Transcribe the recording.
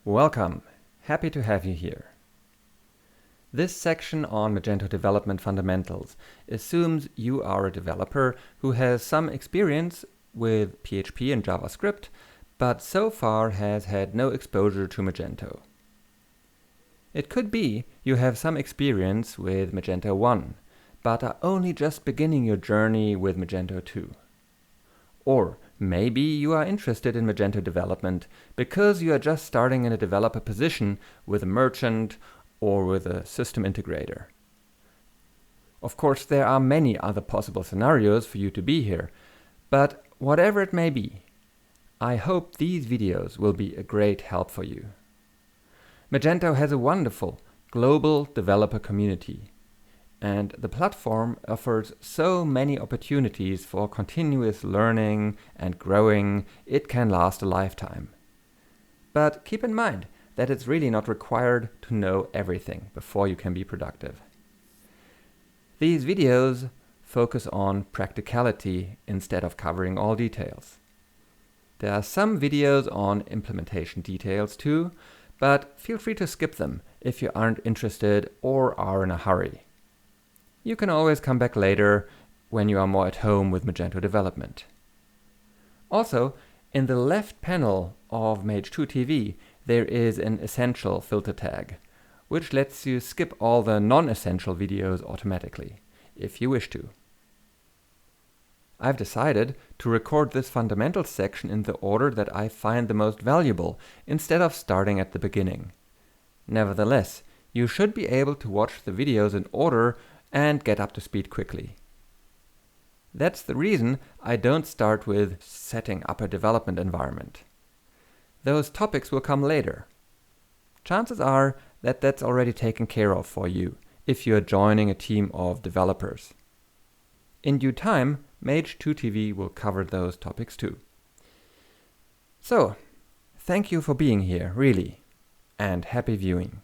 Welcome, happy to have you here. This section on Magento Development Fundamentals assumes you are a developer who has some experience with PHP and JavaScript, but so far has had no exposure to Magento. It could be you have some experience with Magento 1, but are only just beginning your journey with Magento 2. Or maybe you are interested in Magento development because you are just starting in a developer position with a merchant or with a system integrator. Of course, there are many other possible scenarios for you to be here, but whatever it may be, I hope these videos will be a great help for you. Magento has a wonderful global developer community, and the platform offers so many opportunities for continuous learning and growing, it can last a lifetime. But keep in mind that it's really not required to know everything before you can be productive. These videos focus on practicality instead of covering all details. There are some videos on implementation details too, but feel free to skip them if you aren't interested or are in a hurry. You can always come back later when you are more at home with Magento development. Also, in the left panel of Magento TV, there is an essential filter tag, which lets you skip all the non-essential videos automatically, if you wish to. I've decided to record this fundamentals section in the order that I find the most valuable, instead of starting at the beginning. Nevertheless, you should be able to watch the videos in order and get up to speed quickly. That's the reason I don't start with setting up a development environment. Those topics will come later. Chances are that that's already taken care of for you if you are joining a team of developers. In due time, Magento TV will cover those topics too. So, thank you for being here, really, and happy viewing.